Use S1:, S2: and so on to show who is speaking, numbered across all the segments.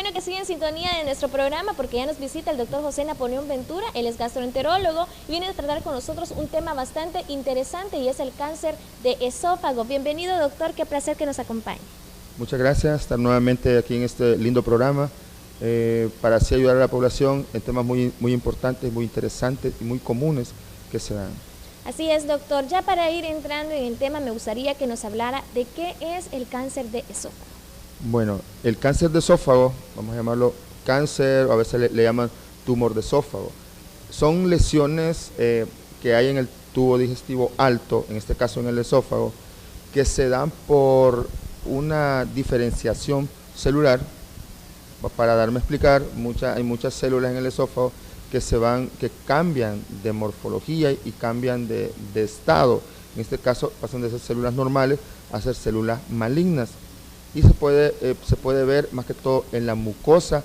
S1: bueno que sigue en sintonía de nuestro programa porque ya nos visita el doctor José Napoleón Ventura. Él es gastroenterólogo y viene a tratar con nosotros un tema bastante interesante y es el cáncer de esófago. Bienvenido, doctor, qué placer que nos acompañe.
S2: Muchas gracias, estar nuevamente aquí en este lindo programa para así ayudar a la población en temas muy importantes, muy interesantes y muy comunes que se dan.
S1: Así es, doctor. Ya para ir entrando en el tema, me gustaría que nos hablara de qué es el cáncer de esófago.
S2: Bueno, el cáncer de esófago, vamos a llamarlo cáncer, o a veces le llaman tumor de esófago. Son lesiones que hay en el tubo digestivo alto, en este caso en el esófago, que se dan por una diferenciación celular. Para darme a explicar, hay muchas células en el esófago que cambian de morfología y cambian de estado. En este caso pasan de ser células normales a ser células malignas. Y se puede ver más que todo en la mucosa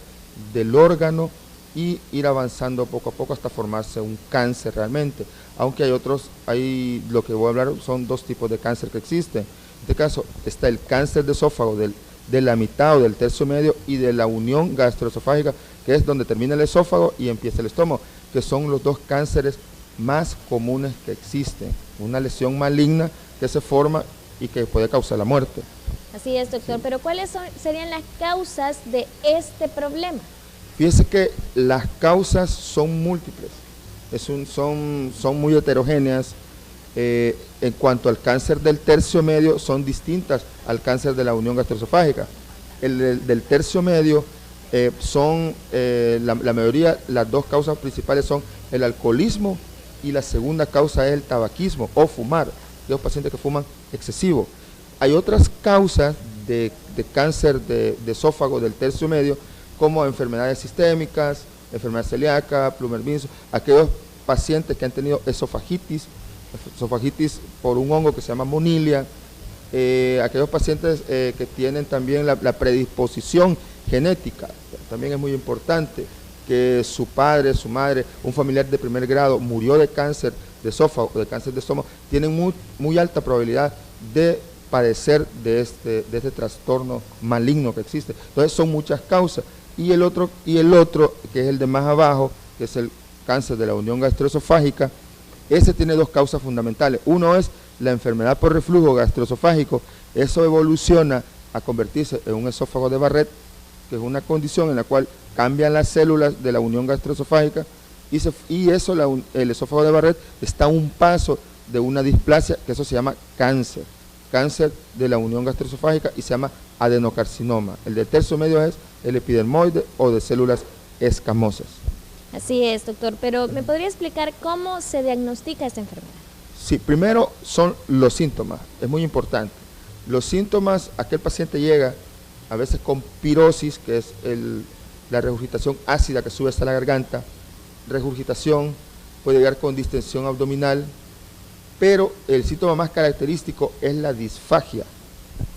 S2: del órgano y ir avanzando poco a poco hasta formarse un cáncer realmente. Aunque lo que voy a hablar son dos tipos de cáncer que existen. En este caso está el cáncer de esófago de la mitad o del tercio medio y de la unión gastroesofágica, que es donde termina el esófago y empieza el estómago, que son los dos cánceres más comunes que existen. Una lesión maligna que se forma y que puede causar la muerte.
S1: Así es, doctor, sí. Pero ¿cuáles serían las causas de este problema?
S2: Fíjese que las causas son múltiples, son muy heterogéneas. En cuanto al cáncer del tercio medio, son distintas al cáncer de la unión gastroesofágica. El del tercio medio la mayoría, las dos causas principales son el alcoholismo y la segunda causa es el tabaquismo o fumar, de los pacientes que fuman excesivo. Hay otras causas de cáncer de esófago del tercio medio, como enfermedades sistémicas, enfermedad celíaca, Plummer-Vinson, aquellos pacientes que han tenido esofagitis por un hongo que se llama Monilia, aquellos pacientes que tienen también la predisposición genética, también es muy importante, que su padre, su madre, un familiar de primer grado murió de cáncer de esófago o de cáncer de estómago, tienen muy alta probabilidad de padecer de este trastorno maligno que existe. Entonces son muchas causas. Y el otro, que es el de más abajo, que es el cáncer de la unión gastroesofágica, ese tiene dos causas fundamentales. Uno es la enfermedad por reflujo gastroesofágico. Eso evoluciona a convertirse en un esófago de Barrett, que es una condición en la cual cambian las células de la unión gastroesofágica el esófago de Barrett está a un paso de una displasia, que eso se llama cáncer de la unión gastroesofágica y se llama adenocarcinoma. El del tercio medio es el epidermoide o de células escamosas.
S1: Así es, doctor, pero ¿me podría explicar cómo se diagnostica esta enfermedad?
S2: Sí, primero son los síntomas, es muy importante. Los síntomas, aquel paciente llega a veces con pirosis, que es la regurgitación ácida que sube hasta la garganta, regurgitación, puede llegar con distensión abdominal, pero el síntoma más característico es la disfagia.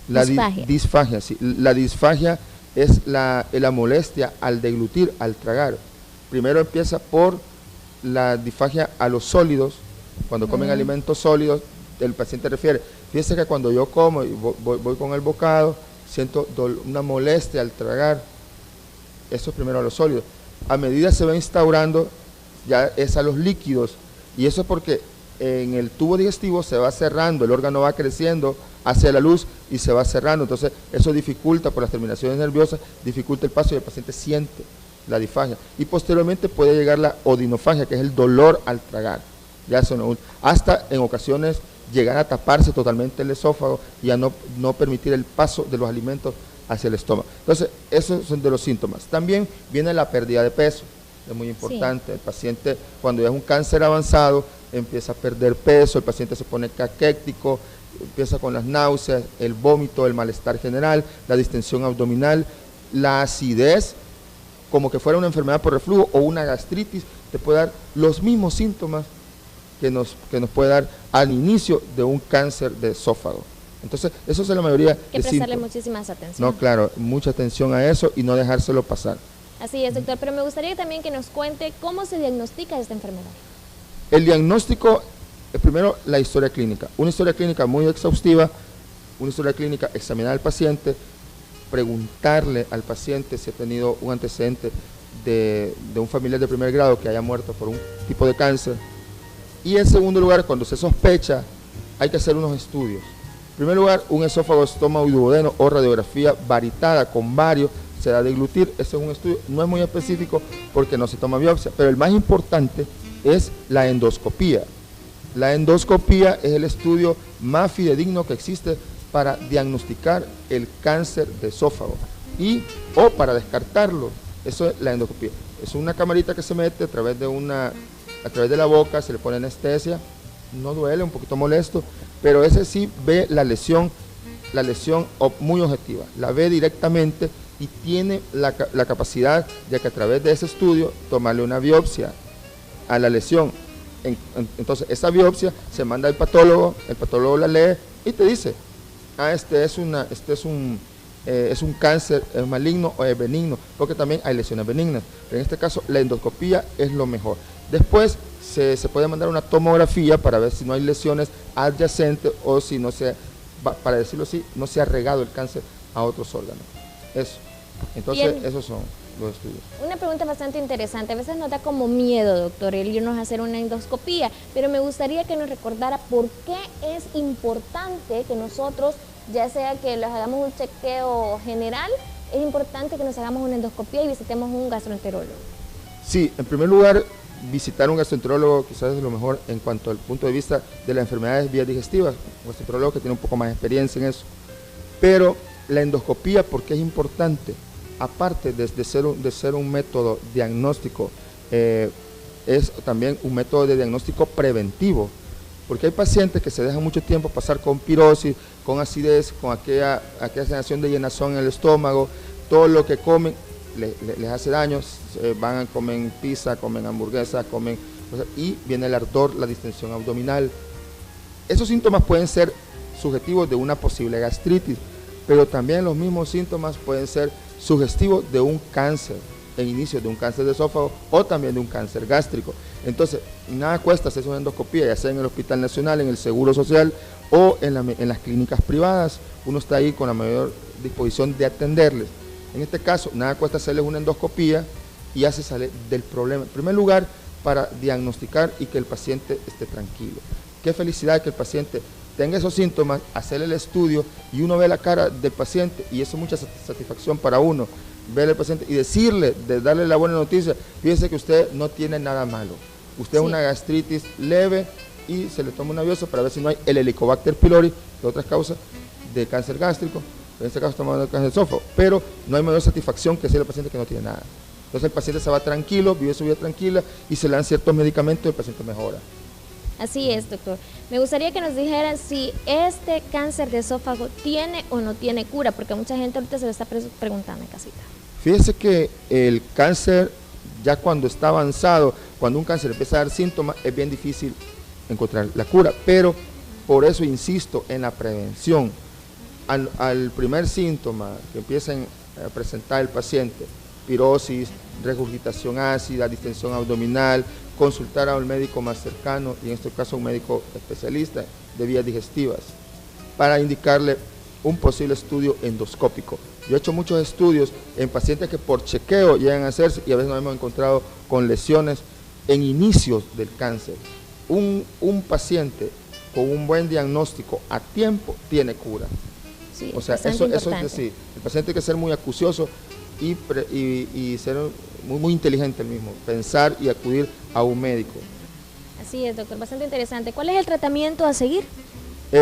S2: La disfagia, sí. La disfagia es la molestia al deglutir, al tragar. Primero empieza por la disfagia a los sólidos. Cuando comen alimentos sólidos, el paciente refiere, fíjese que cuando yo como y voy con el bocado, siento una molestia al tragar. Eso es primero a los sólidos. A medida se va instaurando, ya es a los líquidos, y eso es porque en el tubo digestivo se va cerrando, el órgano va creciendo hacia la luz y se va cerrando, entonces eso dificulta por las terminaciones nerviosas, dificulta el paso y el paciente siente la disfagia. Y posteriormente puede llegar la odinofagia, que es el dolor al tragar, hasta en ocasiones llegar a taparse totalmente el esófago y a no permitir el paso de los alimentos hacia el estómago. Entonces, esos son de los síntomas. También viene la pérdida de peso, es muy importante. Sí. El paciente, cuando ya es un cáncer avanzado, empieza a perder peso, el paciente se pone caquético, empieza con las náuseas, el vómito, el malestar general, la distensión abdominal, la acidez, como que fuera una enfermedad por reflujo o una gastritis, te puede dar los mismos síntomas que nos puede dar al inicio de un cáncer de esófago. Entonces, eso es la mayoría de síntomas.
S1: Hay que prestarle muchísimas atención.
S2: No, claro, mucha atención a eso y no dejárselo pasar.
S1: Así es, doctor, pero me gustaría también que nos cuente cómo se diagnostica esta enfermedad.
S2: El diagnóstico, primero la historia clínica. Una historia clínica muy exhaustiva, una historia clínica examinar al paciente, preguntarle al paciente si ha tenido un antecedente de un familiar de primer grado que haya muerto por un tipo de cáncer. Y en segundo lugar, cuando se sospecha, hay que hacer unos estudios. En primer lugar, un esófago, estómago y duodeno o radiografía varitada con varios, se da a deglutir. Ese es un estudio, no es muy específico porque no se toma biopsia, pero el más importante es la endoscopía. La endoscopía es el estudio más fidedigno que existe para diagnosticar el cáncer de esófago o para descartarlo. Eso es la endoscopía. Es una camarita que se mete a través de la boca, se le pone anestesia, no duele, un poquito molesto, pero ese sí ve la lesión muy objetiva, la ve directamente y tiene la capacidad de que a través de ese estudio tomarle una biopsia a la lesión. Entonces esa biopsia se manda al patólogo, el patólogo la lee y te dice, este es un cáncer maligno o es benigno, porque también hay lesiones benignas, pero en este caso la endoscopía es lo mejor. Después se puede mandar una tomografía para ver si no hay lesiones adyacentes o si no se, para decirlo así, no se ha regado el cáncer a otros órganos. Eso. Entonces, esos son los estudios.
S1: Una pregunta bastante interesante. A veces nos da como miedo, doctor, el irnos a hacer una endoscopía, pero me gustaría que nos recordara por qué es importante que nosotros, ya sea que les hagamos un chequeo general, es importante que nos hagamos una endoscopía y visitemos un gastroenterólogo.
S2: Sí, en primer lugar, visitar un gastroenterólogo quizás es lo mejor en cuanto al punto de vista de las enfermedades vías digestivas, un gastroenterólogo que tiene un poco más de experiencia en eso. Pero la endoscopía, ¿por qué es importante? Aparte de ser un método diagnóstico, es también un método de diagnóstico preventivo, porque hay pacientes que se dejan mucho tiempo pasar con pirosis, con acidez, con aquella sensación de llenazón en el estómago, todo lo que comen les hace daño, comen pizza, comen hamburguesa, y viene el ardor, la distensión abdominal. Esos síntomas pueden ser subjetivos de una posible gastritis, pero también los mismos síntomas pueden ser sugestivos de un cáncer, en inicio de un cáncer de esófago o también de un cáncer gástrico. Entonces, nada cuesta hacer una endoscopía, ya sea en el Hospital Nacional, en el Seguro Social o en las clínicas privadas. Uno está ahí con la mayor disposición de atenderles. En este caso, nada cuesta hacerles una endoscopía y ya se sale del problema. En primer lugar, para diagnosticar y que el paciente esté tranquilo. Qué felicidad que el paciente tenga esos síntomas, hacerle el estudio y uno ve la cara del paciente y eso es mucha satisfacción para uno, ver al paciente y darle la buena noticia, fíjese que usted no tiene nada malo, usted es una gastritis leve y se le toma una biopsia para ver si no hay el Helicobacter pylori, de otras causas de cáncer gástrico, en este caso estamos hablando de cáncer de esófago, pero no hay mayor satisfacción que decirle al paciente que no tiene nada. Entonces el paciente se va tranquilo, vive su vida tranquila y se le dan ciertos medicamentos y el paciente mejora.
S1: Así es, doctor. Me gustaría que nos dijeran si este cáncer de esófago tiene o no tiene cura, porque mucha gente ahorita se lo está preguntando en casita.
S2: Fíjese que el cáncer, ya cuando está avanzado, cuando un cáncer empieza a dar síntomas, es bien difícil encontrar la cura, pero por eso insisto en la prevención. Al primer síntoma que empiecen a presentar el paciente, pirosis, regurgitación ácida, distensión abdominal, consultar a un médico más cercano, y en este caso un médico especialista de vías digestivas, para indicarle un posible estudio endoscópico. Yo he hecho muchos estudios en pacientes que por chequeo llegan a hacerse y a veces nos hemos encontrado con lesiones en inicios del cáncer. Un paciente con un buen diagnóstico a tiempo tiene cura.
S1: Sí,
S2: o sea, eso es decir, el paciente hay que ser muy acucioso y ser muy inteligente el mismo, pensar y acudir a un médico.
S1: Así es, doctor, bastante interesante. ¿Cuál es el tratamiento a seguir?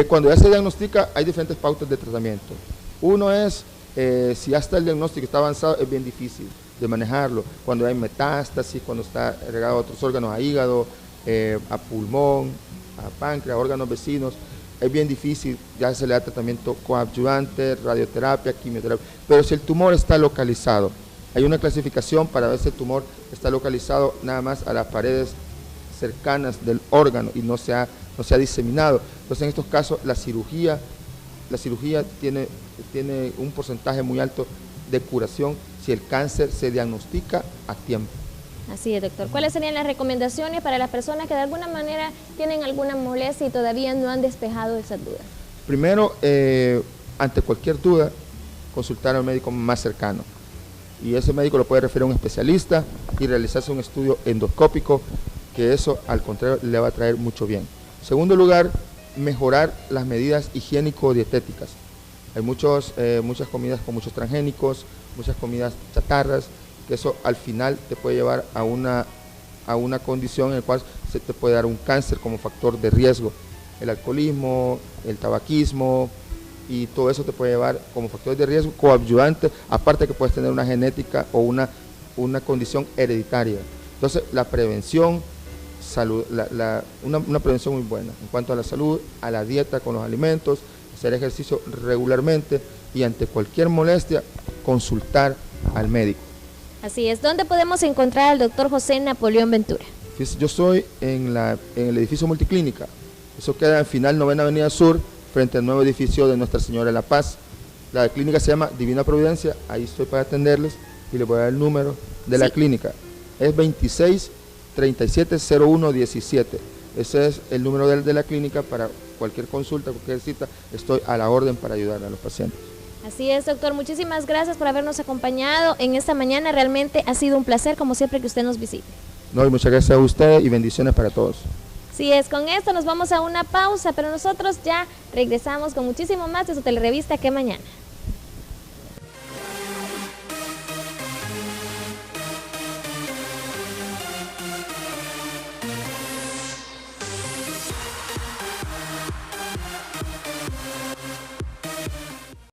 S2: Cuando ya se diagnostica, hay diferentes pautas de tratamiento. Uno es, si ya está el diagnóstico, está avanzado, es bien difícil de manejarlo. Cuando hay metástasis, cuando está regado a otros órganos, a hígado, a pulmón, a páncreas, a órganos vecinos, es bien difícil, ya se le da tratamiento coadyuvante, radioterapia, quimioterapia. Pero si el tumor está localizado, hay una clasificación para ver si el tumor está localizado nada más a las paredes cercanas del órgano y no se ha diseminado. Entonces en estos casos la cirugía tiene un porcentaje muy alto de curación si el cáncer se diagnostica a tiempo.
S1: Así es, doctor. ¿Cuáles serían las recomendaciones para las personas que de alguna manera tienen alguna molestia y todavía no han despejado esas dudas?
S2: Primero, ante cualquier duda, consultar al médico más cercano. Y ese médico lo puede referir a un especialista y realizarse un estudio endoscópico, que eso al contrario le va a traer mucho bien. En segundo lugar, mejorar las medidas higiénico-dietéticas. Hay muchas comidas con muchos transgénicos, muchas comidas chatarras, que eso al final te puede llevar a una condición en la cual se te puede dar un cáncer como factor de riesgo. El alcoholismo, el tabaquismo y todo eso te puede llevar como factor de riesgo coadyuvante, aparte que puedes tener una genética o una condición hereditaria. Entonces la prevención, una prevención muy buena en cuanto a la salud, a la dieta con los alimentos, hacer ejercicio regularmente y ante cualquier molestia consultar al médico.
S1: Así es. ¿Dónde podemos encontrar al doctor José Napoleón Ventura?
S2: Yo estoy en el edificio Multiclínica. Eso queda en final 9ª Avenida Sur, frente al nuevo edificio de Nuestra Señora de la Paz. La clínica se llama Divina Providencia. Ahí estoy para atenderles y les voy a dar el número de la clínica. Es 26 37 01 17. Ese es el número de la clínica para cualquier consulta, cualquier cita. Estoy a la orden para ayudar a los pacientes.
S1: Así es, doctor. Muchísimas gracias por habernos acompañado en esta mañana. Realmente ha sido un placer, como siempre, que usted nos visite.
S2: No, y muchas gracias a usted y bendiciones para todos.
S1: Así es, con esto nos vamos a una pausa, pero nosotros ya regresamos con muchísimo más de su telerevista Que Mañana.